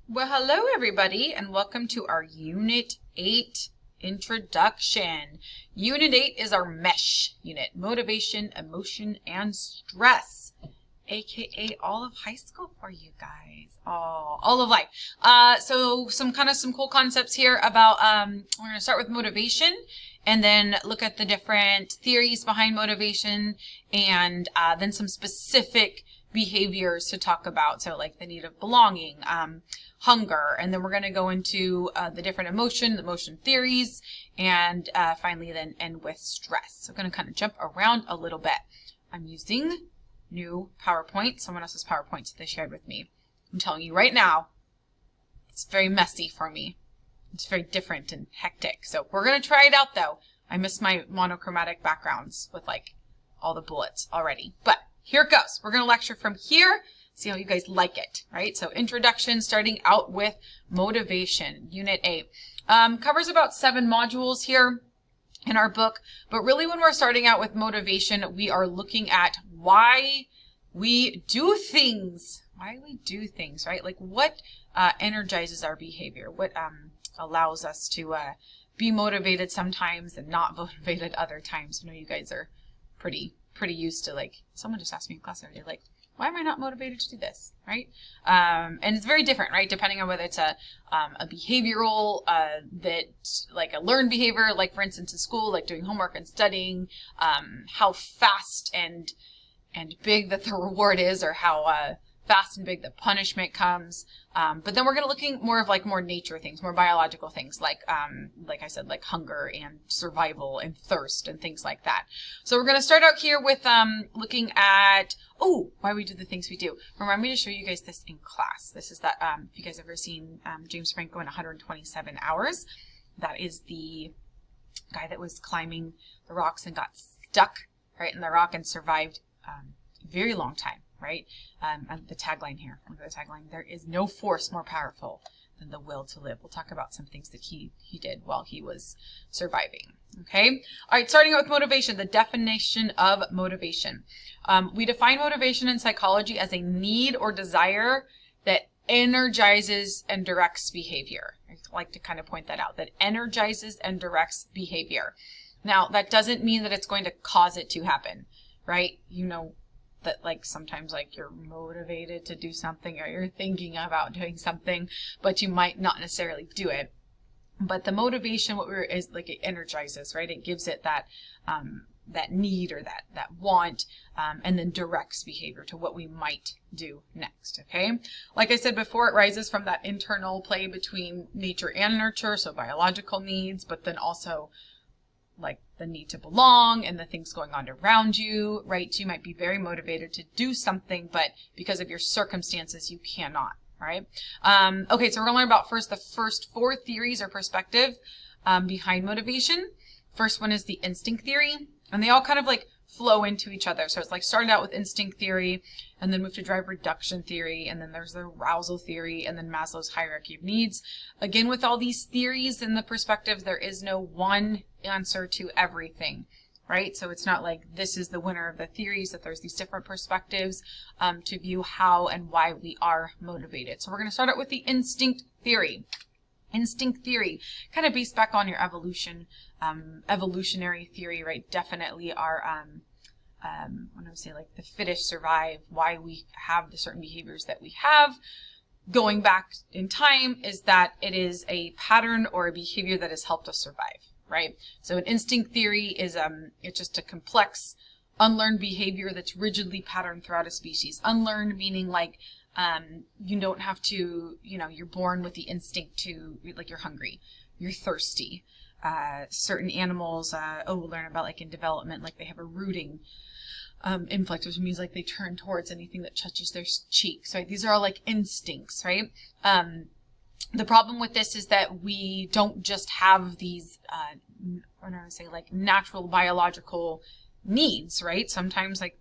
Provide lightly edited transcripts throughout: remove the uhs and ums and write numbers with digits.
Well, hello everybody, and welcome to our Unit 8 introduction. Unit 8 is our MESH unit, motivation, emotion, and stress, aka all of high school for you guys, all of life. So some cool concepts here about, we're going to start with motivation and then look at the different theories behind motivation and then some specific behaviors to talk about. So like the need of belonging, hunger, and then we're going to go into the different emotion theories, and finally then end with stress. So I'm going to kind of jump around a little bit. I'm using new PowerPoint, someone else's PowerPoint that they shared with me. I'm telling you right now, it's very messy for me. It's very different and hectic. So we're going to try it out though. I miss my monochromatic backgrounds with like all the bullets already. But here it goes. We're going to lecture from here. See how you guys like it, right? So introduction, starting out with motivation, Unit 8. Covers about 7 modules here in our book. But really when we're starting out with motivation, we are looking at why we do things. Why we do things, right? Like what energizes our behavior? What allows us to be motivated sometimes and not motivated other times? I know you guys are pretty used to, like, someone just asked me in class the other day, like, why am I not motivated to do this, right? And it's very different, right? Depending on whether it's a behavioral, like a learned behavior, like for instance in school, like doing homework and studying, how fast and big that the reward is, or how fast and big the punishment comes. But then we're going to looking more of like more nature things, more biological things, like I said, like hunger and survival and thirst and things like that. So we're going to start out here with looking at, why we do the things we do. Remind me to show you guys this in class. This is that, if you guys ever seen James Franco in 127 Hours, that is the guy that was climbing the rocks and got stuck right in the rock and survived a very long time. Right? And the tagline here, remember the tagline, there is no force more powerful than the will to live. We'll talk about some things that he did while he was surviving. Okay? All right, starting out with motivation, the definition of motivation. We define motivation in psychology as a need or desire that energizes and directs behavior. I like to kind of point that out, that energizes and directs behavior. Now, that doesn't mean that it's going to cause it to happen, right? You know, that like sometimes like you're motivated to do something or you're thinking about doing something, but you might not necessarily do it. But the motivation, is like it energizes, right? It gives it that that need or that want, and then directs behavior to what we might do next. Okay, like I said before, it rises from that internal play between nature and nurture, so biological needs, but then also like the need to belong and the things going on around you, right? You might be very motivated to do something, but because of your circumstances, you cannot, right? Okay, so we're gonna learn about the first 4 theories or perspective behind motivation. First one is the instinct theory, and they all kind of like flow into each other. So it's like started out with instinct theory and then moved to drive reduction theory, and then there's the arousal theory, and then Maslow's hierarchy of needs. Again, with all these theories and the perspectives, there is no one answer to everything, right? So it's not like this is the winner of the theories, that there's these different perspectives to view how and why we are motivated. So we're going to start out with the instinct theory. Instinct theory, kind of based back on your evolutionary theory, right? Definitely our, when I say like the fittest survive, why we have the certain behaviors that we have, going back in time, is that it is a pattern or a behavior that has helped us survive, right? So an instinct theory is, it's just a complex, unlearned behavior that's rigidly patterned throughout a species. Unlearned meaning like, you don't have to, you're born with the instinct to, like you're hungry, you're thirsty. Certain animals, we'll learn about like in development, like they have a rooting inflex, which means like they turn towards anything that touches their cheeks, right? These are all like instincts, right? The problem with this is that we don't just have these, like natural biological needs, right? Sometimes like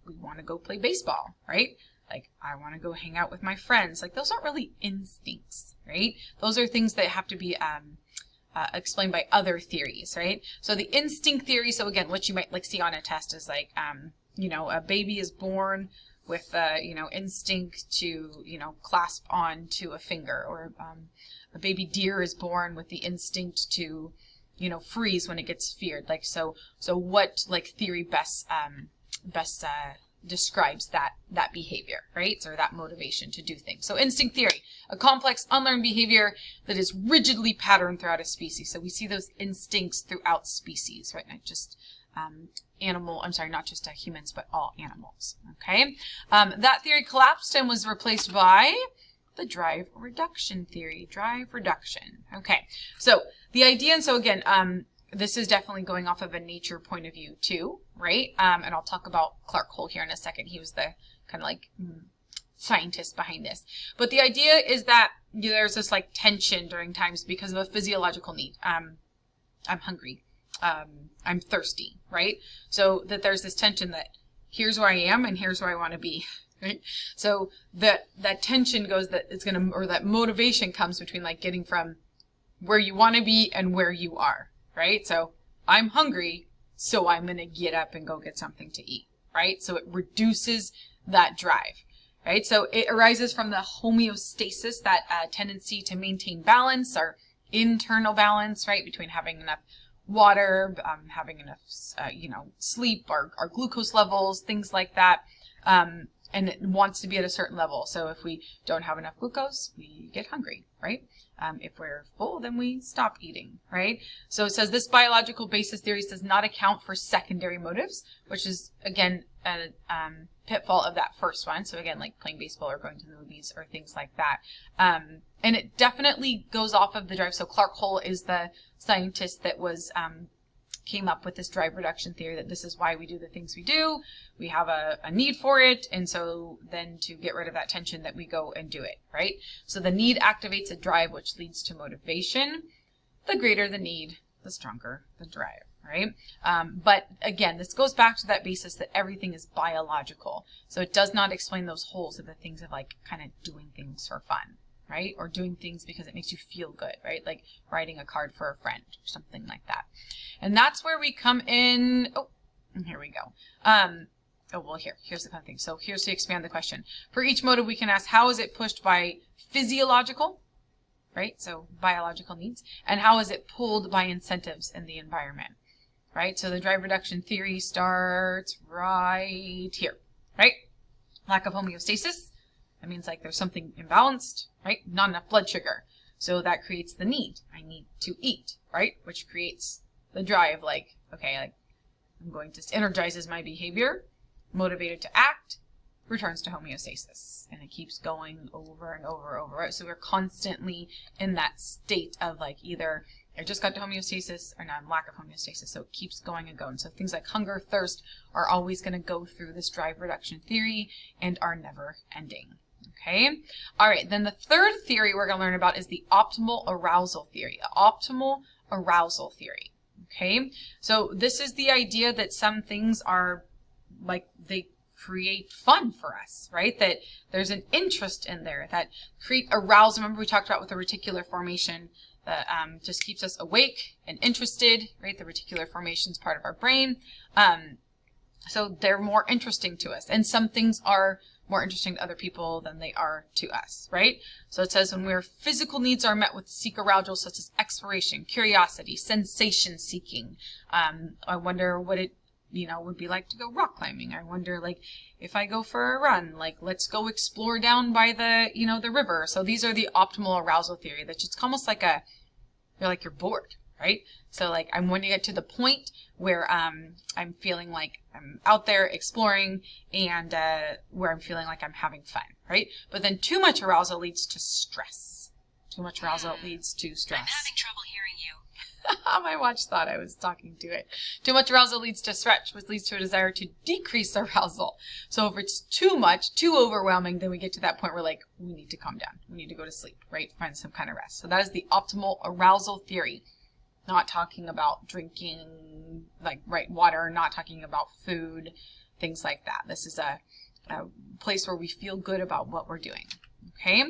we want to go play baseball, right? Like, I want to go hang out with my friends. Like, those aren't really instincts, right? Those are things that have to be explained by other theories, right? So the instinct theory, so again, what you might like see on a test is like, a baby is born with instinct to, clasp on to a finger, or a baby deer is born with the instinct to, freeze when it gets feared. Like, so what like theory best describes that behavior, right? Or that motivation to do things. So instinct theory, a complex unlearned behavior that is rigidly patterned throughout a species. So we see those instincts throughout species, right? Not just not just humans, but all animals. Okay. That theory collapsed and was replaced by the drive reduction theory. Drive reduction. Okay. So the idea, and so again, this is definitely going off of a nature point of view too, right? And I'll talk about Clark Hull here in a second. He was the kind of like scientist behind this. But the idea is that there's this like tension during times because of a physiological need. I'm hungry. I'm thirsty, right? So that there's this tension that here's where I am and here's where I want to be, right? So that tension goes that it's going to, or that motivation comes between like getting from where you want to be and where you are. Right? So I'm hungry, so I'm going to get up and go get something to eat, right? So it reduces that drive, right? So it arises from the homeostasis, that tendency to maintain balance, or internal balance, right? Between having enough water, having enough, sleep, our glucose levels, things like that. And it wants to be at a certain level. So if we don't have enough glucose, we get hungry, right? If we're full, then we stop eating, right? So it says this biological basis theory does not account for secondary motives, which is, again, a pitfall of that first one. So again, like playing baseball or going to the movies or things like that. And it definitely goes off of the drive. So Clark Hull is the scientist that was came up with this drive reduction theory, that this is why we do the things we do. We have a need for it, and so then to get rid of that tension that we go and do it, right? So the need activates a drive, which leads to motivation. The greater the need, the stronger the drive, right? But again, this goes back to that basis that everything is biological. So it does not explain those holes of the things of like kind of doing things for fun, right? Or doing things because it makes you feel good, right? Like writing a card for a friend or something like that. And that's where we come in. Oh, and here we go. Here's the kind of thing. So here's to expand the question. For each motive, we can ask, how is it pushed by physiological, right? So biological needs. And how is it pulled by incentives in the environment, right? So the drive reduction theory starts right here, right? Lack of homeostasis. That means like there's something imbalanced, right? Not enough blood sugar. So that creates the need. I need to eat, right? Which creates the drive, like, okay, like I'm going to energizes my behavior, motivated to act, returns to homeostasis. And it keeps going over and over and over, right? So we're constantly in that state of like either I just got to homeostasis or now I'm lack of homeostasis. So it keeps going and going. So things like hunger, thirst are always going to go through this drive reduction theory and are never ending. Okay. All right. Then the third theory we're going to learn about is the optimal arousal theory. Optimal arousal theory. Okay. So this is the idea that some things are like they create fun for us, right? That there's an interest in there that create arousal. Remember we talked about with the reticular formation that just keeps us awake and interested, right? The reticular formation is part of our brain. So they're more interesting to us. And some things are more interesting to other people than they are to us, right? So it says when our physical needs are met with seek arousal such as exploration, curiosity, sensation seeking. I wonder what it, would be like to go rock climbing. I wonder, like, if I go for a run, like, let's go explore down by the, the river. So these are the optimal arousal theory. That's just almost like you're bored, right? So like I'm wanting to get to the point where I'm feeling like I'm out there exploring and where I'm feeling like I'm having fun, right? But then too much arousal leads to stress. Too much arousal leads to stress. I'm having trouble hearing you. My watch thought I was talking to it. Too much arousal leads to stretch, which leads to a desire to decrease arousal. So if it's too much, too overwhelming, then we get to that point where like we need to calm down. We need to go to sleep, right? Find some kind of rest. So that is the optimal arousal theory. Not talking about drinking, water, not talking about food, things like that. This is a place where we feel good about what we're doing. Okay?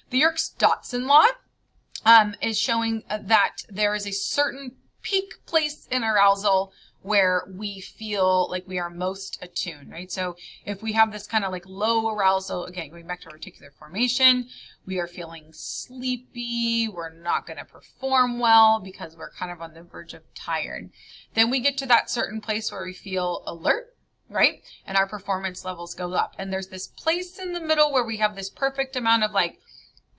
The Yerkes-Dodson law is showing that there is a certain peak place in arousal where we feel like we are most attuned, right? So if we have this kind of like low arousal, again, going back to reticular formation, we are feeling sleepy, we're not going to perform well because we're kind of on the verge of tired. Then we get to that certain place where we feel alert, right? And our performance levels go up. And there's this place in the middle where we have this perfect amount of like,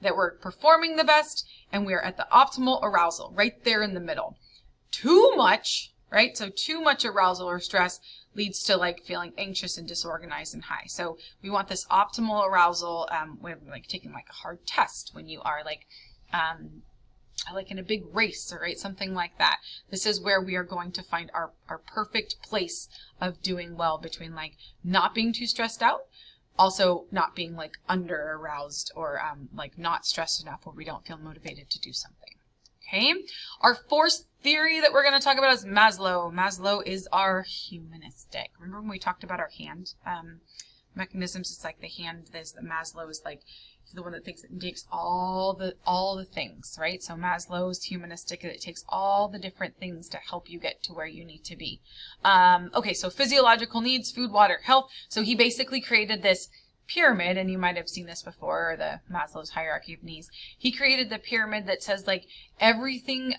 that we're performing the best and we're at the optimal arousal, right there in the middle. Too much, right? So too much arousal or stress leads to like feeling anxious and disorganized and high. So we want this optimal arousal when like taking like a hard test, when you are like in a big race, or right, something like that. This is where we are going to find our perfect place of doing well, between like not being too stressed out, also not being like under aroused, or like not stressed enough where we don't feel motivated to do something. Okay. Our fourth theory that we're going to talk about is Maslow. Maslow is our humanistic. Remember when we talked about our hand mechanisms? It's like the hand, the Maslow is like the one that takes all the things, right? So Maslow is humanistic, and it takes all the different things to help you get to where you need to be. Okay, so physiological needs, food, water, health. So he basically created this pyramid, and you might have seen this before, the Maslow's hierarchy of needs. He created the pyramid that says like everything,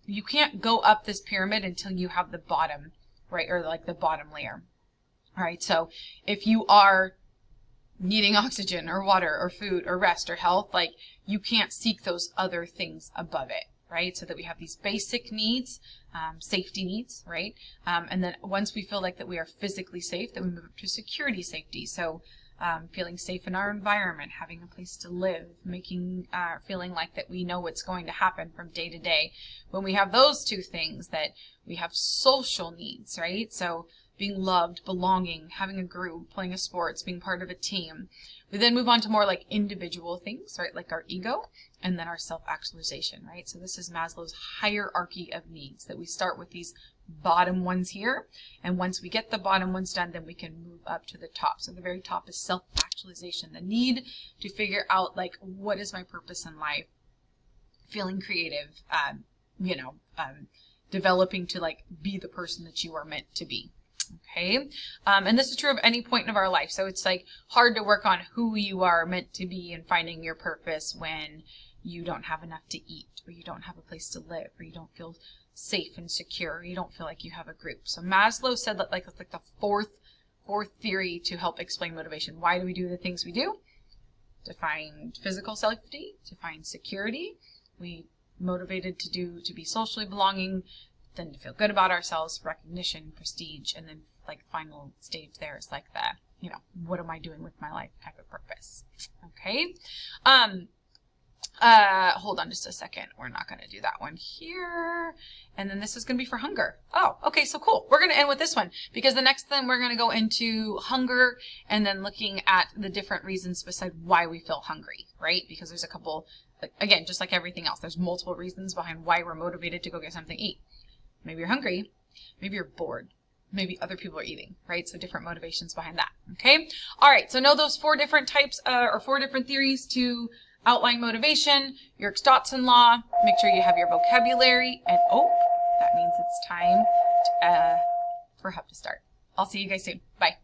you can't go up this pyramid until you have the bottom, right? Or like the bottom layer. All right, so if you are needing oxygen or water or food or rest or health, like you can't seek those other things above it, right? So that we have these basic needs, safety needs, right? And then once we feel like that we are physically safe, then we move up to security safety. So feeling safe in our environment, having a place to live, feeling like that we know what's going to happen from day to day. When we have those two things, that we have social needs, right? So being loved, belonging, having a group, playing a sports, being part of a team. We then move on to more like individual things, right? Like our ego, and then our self-actualization, right? So this is Maslow's hierarchy of needs, that we start with these bottom ones here. And once we get the bottom ones done, then we can move up to the top. So the very top is self-actualization, the need to figure out like, what is my purpose in life? Feeling creative, developing to like be the person that you are meant to be. Okay, and this is true of any point of our life. So it's like hard to work on who you are meant to be and finding your purpose when you don't have enough to eat, or you don't have a place to live, or you don't feel safe and secure, or you don't feel like you have a group. So Maslow said that like it's like the fourth theory to help explain motivation. Why do we do the things we do? To find physical safety, to find security. We motivated to be socially belonging, then to feel good about ourselves, recognition, prestige, and then like final stage there is like the, what am I doing with my life type of purpose. Okay. Hold on just a second. We're not going to do that one here. And then this is going to be for hunger. Oh, okay. So cool. We're going to end with this one, because the next thing we're going to go into hunger, and then looking at the different reasons beside why we feel hungry, right? Because there's a couple, again, just like everything else, there's multiple reasons behind why we're motivated to go get something to eat. Maybe you're hungry, maybe you're bored, maybe other people are eating, right? So different motivations behind that, okay? All right, so know those 4 different types, or 4 different theories to outline motivation, your Stotson law. Make sure you have your vocabulary, and that means it's time for Hub to start. I'll see you guys soon. Bye.